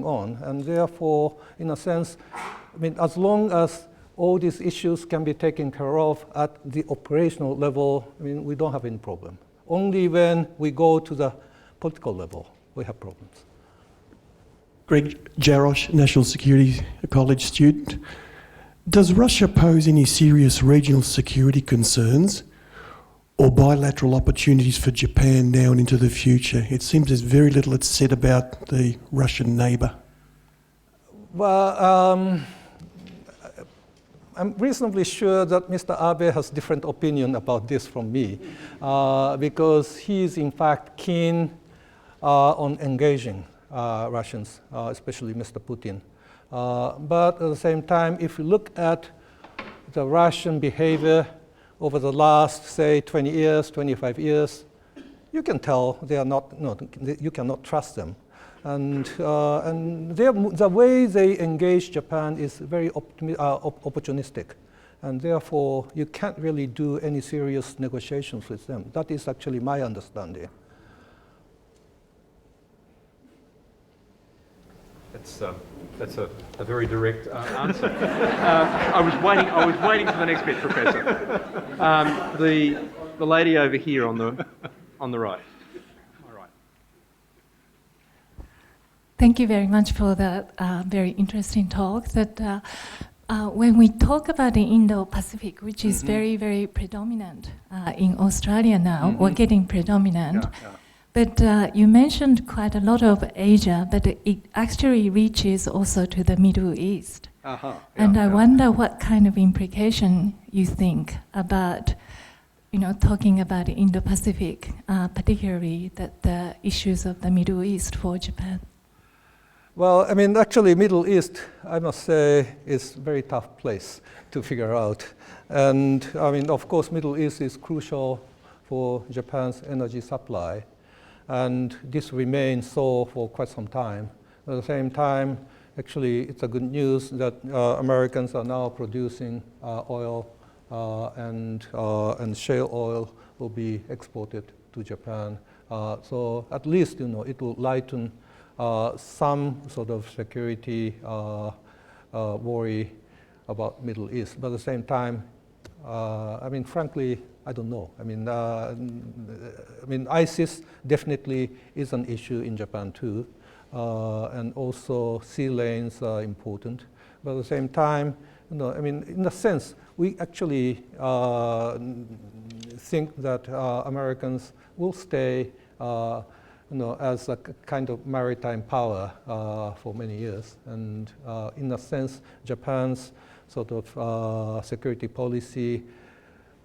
on. And therefore, in a sense, I mean, as long as all these issues can be taken care of at the operational level, I mean, we don't have any problem. Only when we go to the political level, we have problems. Greg Jarosz, National Security College student. Does Russia pose any serious regional security concerns or bilateral opportunities for Japan now and into the future? It seems there's very little that's said about the Russian neighbour. Well, I'm reasonably sure that Mr. Abe has different opinion about this from me, because he is in fact keen on engaging Russians, especially Mr. Putin. But at the same time, if you look at the Russian behavior over the last, say, 20 years, 25 years, you can tell they are not, no, you cannot trust them. And the way they engage Japan is very opportunistic. And therefore, you can't really do any serious negotiations with them. That is actually my understanding. That's a very direct answer. I was waiting for the next bit, Professor. The lady over here on the right. All right. Thank you very much for that very interesting talk. That when we talk about the Indo-Pacific, which is very, very predominant in Australia now, or getting predominant. Yeah. But you mentioned quite a lot of Asia, but it actually reaches also to the Middle East. And I wonder what kind of implication you think about, talking about the Indo-Pacific, particularly the issues of the Middle East for Japan. Well, I mean, actually, Middle East, I must say, is a very tough place to figure out. And I mean, of course, Middle East is crucial for Japan's energy supply. And this remains so for quite some time. At the same time, actually, it's a good news that Americans are now producing oil, and shale oil will be exported to Japan. So at least, it will lighten some sort of security worry about Middle East. But at the same time, I mean, frankly, I don't know. I mean, ISIS definitely is an issue in Japan too, and also sea lanes are important. But at the same time, I mean, in a sense, we actually think that Americans will stay, as a kind of maritime power for many years. And in a sense, Japan's sort of security policy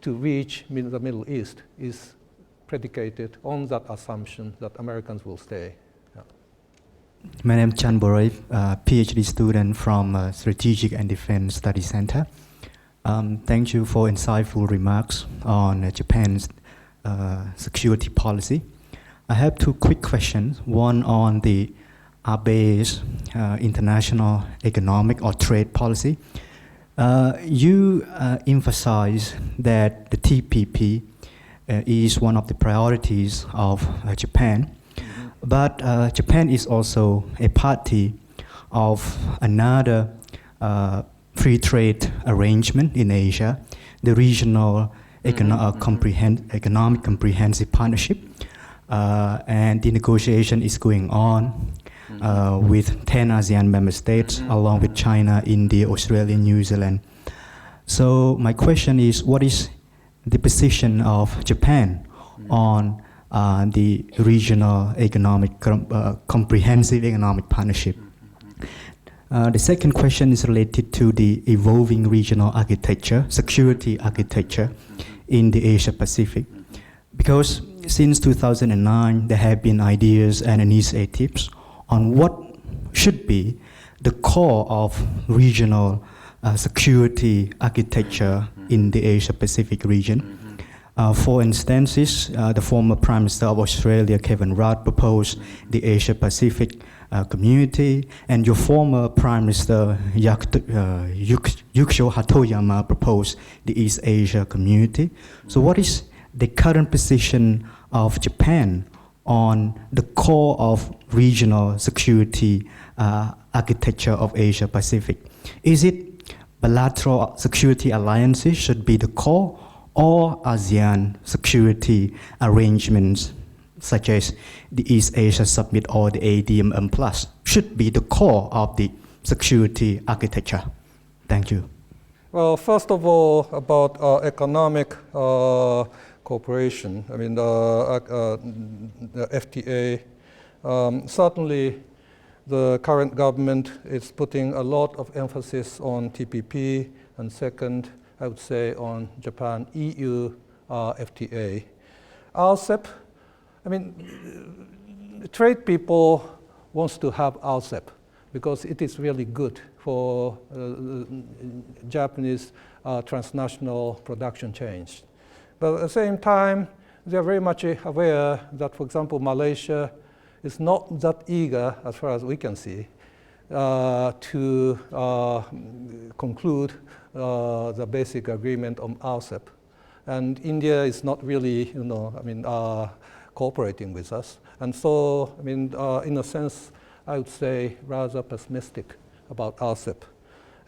to reach the Middle East is predicated on that assumption that Americans will stay. Yeah. My name is Chan Boraev, PhD student from Strategic and Defense Study Center. Thank you for insightful remarks on Japan's security policy. I have two quick questions. One on the Abe's international economic or trade policy. You emphasize that the TPP is one of the priorities of Japan, but Japan is also a party of another free trade arrangement in Asia, the regional economic comprehensive partnership, and the negotiation is going on with 10 ASEAN member states, along with China, India, Australia, New Zealand. So my question is, what is the position of Japan on the regional economic comprehensive economic partnership? The second question is related to the evolving regional architecture, security architecture in the Asia Pacific. Because since 2009, there have been ideas and initiatives on what should be the core of regional security architecture in the Asia-Pacific region. For instance, the former Prime Minister of Australia, Kevin Rudd, proposed the Asia-Pacific community, and your former Prime Minister, Yukio Hatoyama, proposed the East Asia community. So what is the current position of Japan on the core of regional security architecture of Asia Pacific. Is it bilateral security alliances should be the core, or ASEAN security arrangements such as the East Asia Summit or the ADMM Plus should be the core of the security architecture? Thank you. Well, first of all, about economic cooperation, I mean, the FTA, certainly the current government is putting a lot of emphasis on TPP, and second, I would say, on Japan-EU FTA. RCEP, I mean, trade people wants to have RCEP because it is really good for Japanese transnational production chains. But at the same time, they are very much aware that, for example, Malaysia is not that eager, as far as we can see, to conclude the basic agreement on RCEP. And India is not really, cooperating with us. And so, I mean, in a sense, I would say rather pessimistic about RCEP.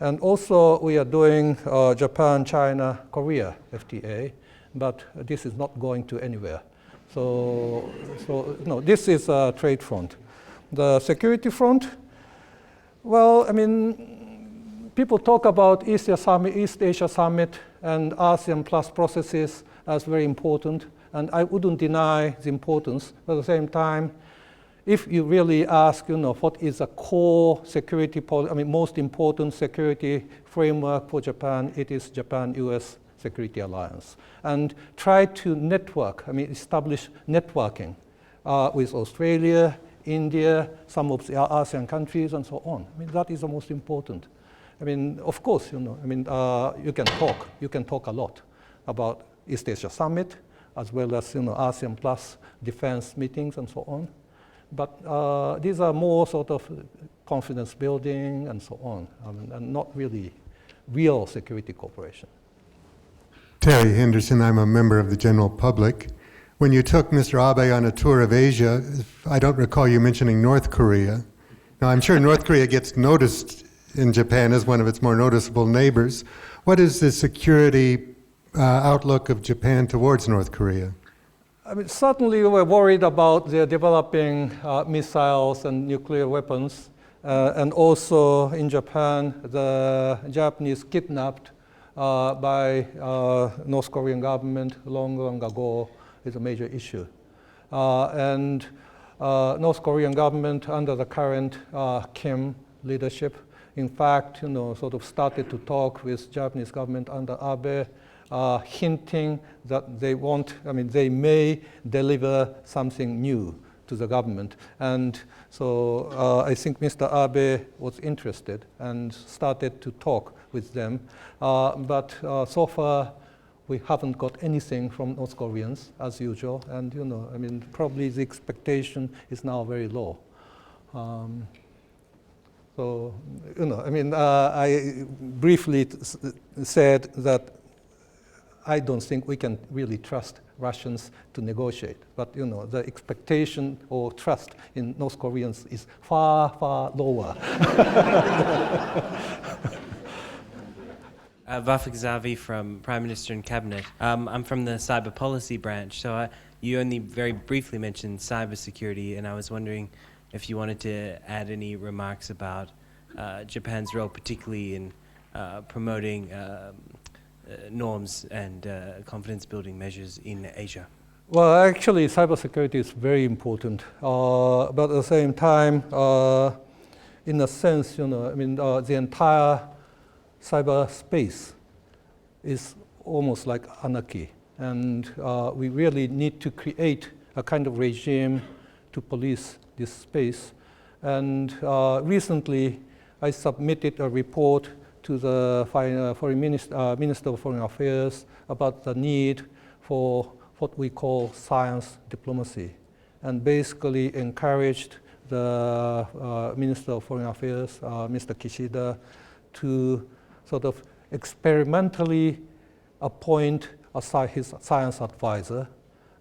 And also, we are doing Japan, China, Korea FTA, but this is not going to anywhere. So no, this is a trade front. The security front, well, I mean, people talk about East Asia Summit and ASEAN Plus processes as very important, and I wouldn't deny the importance. But at the same time, if you really ask, what is a core security most important security framework for Japan, it is Japan-US Security Alliance. And try to establish networking with Australia, India, some of the ASEAN countries, and so on. I mean, that is the most important. I mean, of course, you can talk a lot about East Asia Summit, as well as, ASEAN Plus defense meetings and so on. But these are more sort of confidence building and so on, and not really real security cooperation. Terry Henderson, I'm a member of the general public. When you took Mr. Abe on a tour of Asia, I don't recall you mentioning North Korea. Now, I'm sure North Korea gets noticed in Japan as one of its more noticeable neighbors. What is the security outlook of Japan towards North Korea? I mean, certainly we're worried about their developing missiles and nuclear weapons. And also in Japan, the Japanese kidnapped by North Korean government long ago is a major issue. And North Korean government under the current Kim leadership, in fact, sort of started to talk with Japanese government under Abe, hinting that they may deliver something new to the government. And so I think Mr. Abe was interested and started to talk with them. But so far, we haven't got anything from North Koreans, as usual. And, probably the expectation is now very low. I briefly said that I don't think we can really trust Russians to negotiate. But, the expectation or trust in North Koreans is far, far lower. Vafik Zavi from Prime Minister and Cabinet. I'm from the Cyber Policy Branch, so you only very briefly mentioned cybersecurity, and I was wondering if you wanted to add any remarks about Japan's role, particularly in promoting norms and confidence-building measures in Asia. Well, actually, cybersecurity is very important, but at the same time, in a sense, the entire cyberspace is almost like anarchy, and we really need to create a kind of regime to police this space. And recently, I submitted a report to the Minister of Foreign Affairs about the need for what we call science diplomacy, and basically encouraged the Minister of Foreign Affairs, Mr. Kishida, to sort of experimentally appoint his science advisor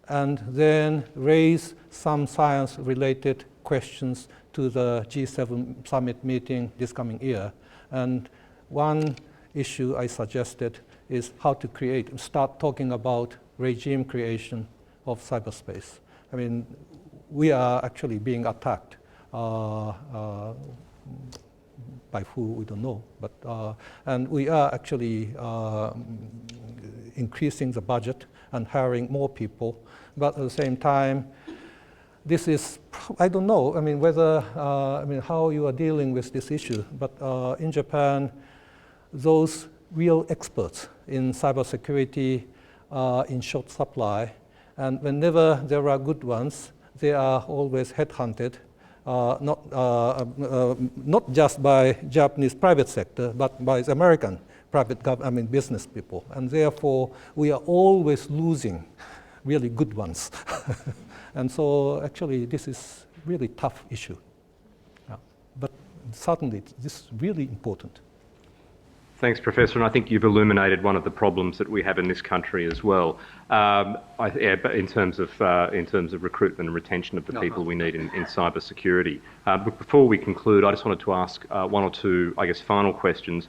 and then raise some science-related questions to the G7 summit meeting this coming year. And one issue I suggested is how to start talking about regime creation of cyberspace. I mean, we are actually being attacked by who we don't know, but and we are actually increasing the budget and hiring more people, but at the same time, this is, I don't know, I mean, whether, how you are dealing with this issue, but in Japan, those real experts in cybersecurity are in short supply, and whenever there are good ones, they are always headhunted, not just by Japanese private sector, but by the American business people, and therefore we are always losing really good ones. And so actually this is really tough issue. But certainly this is really important. Thanks, Professor. And I think you've illuminated one of the problems that we have in this country as well, in terms of recruitment and retention of the people we need in cyber security. But before we conclude, I just wanted to ask one or two, I guess, final questions.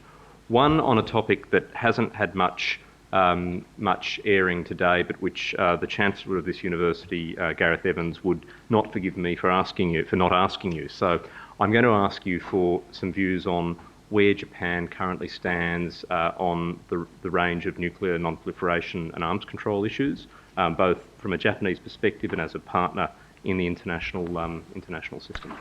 One on a topic that hasn't had much airing today, but which the Chancellor of this university, Gareth Evans, would not forgive me for not asking you. So I'm going to ask you for some views on where Japan currently stands on the range of nuclear non-proliferation and arms control issues, both from a Japanese perspective and as a partner in the international system.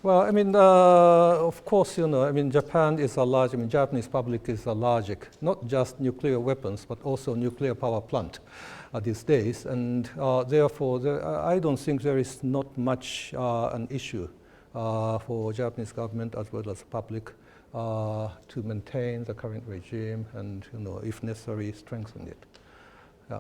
Well, I mean, of course, Japan is a large, Japanese public is allergic, not just nuclear weapons, but also nuclear power plant these days. And therefore, I don't think there is not much an issue for Japanese government as well as the public to maintain the current regime and, if necessary, strengthen it. Yeah.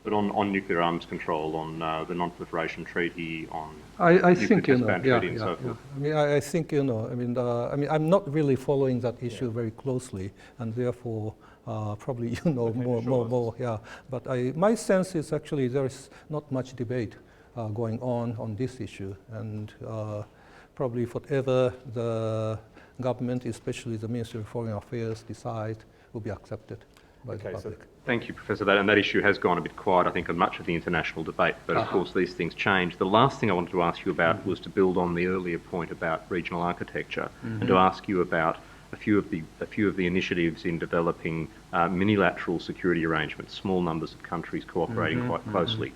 But on nuclear arms control, on the non-proliferation treaty, on I nuclear think, test ban treaty and so forth. I think, I'm not really following that issue very closely, and therefore probably more. Yeah. But my sense is actually there is not much debate going on this issue, and probably whatever the government, especially the Ministry of Foreign Affairs, decide will be accepted by the public. So thank you, Professor. And that issue has gone a bit quiet, I think, on much of the international debate. But of course, these things change. The last thing I wanted to ask you about was to build on the earlier point about regional architecture, and to ask you about a few of the initiatives in developing minilateral security arrangements, small numbers of countries cooperating quite closely.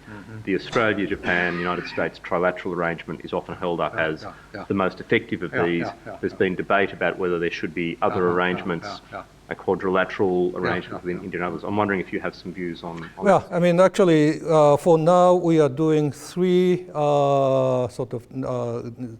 The Australia, Japan, United States trilateral arrangement is often held up as the most effective of these. There's been debate about whether there should be other arrangements, a quadrilateral arrangement with India and others. I'm wondering if you have some views on Well, this. I mean, actually, for now, we are doing three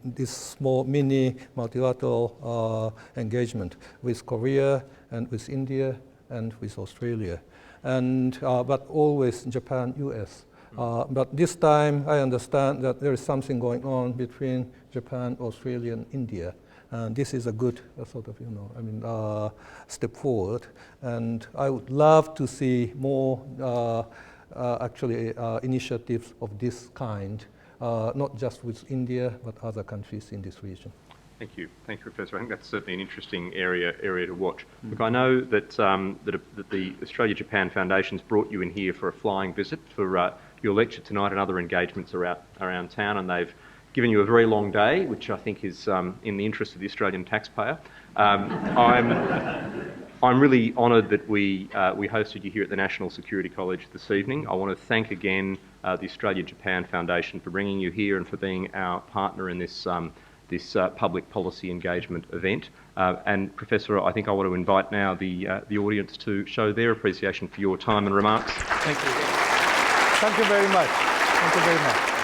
this small mini multilateral engagement with Korea and with India and with Australia, and but always Japan, US. But this time, I understand that there is something going on between Japan, Australia, and India. And this is a good step forward. And I would love to see more initiatives of this kind, not just with India, but other countries in this region. Thank you, Professor. I think that's certainly an interesting area to watch. Look, I know that the Australia-Japan Foundation's brought you in here for a flying visit for your lecture tonight and other engagements around town, and they've given you a very long day, which I think is in the interest of the Australian taxpayer. I'm really honoured that we hosted you here at the National Security College this evening. I want to thank again the Australia-Japan Foundation for bringing you here and for being our partner in this public policy engagement event. And Professor, I think I want to invite now the audience to show their appreciation for your time and remarks. Thank you. Thank you very much. Thank you very much.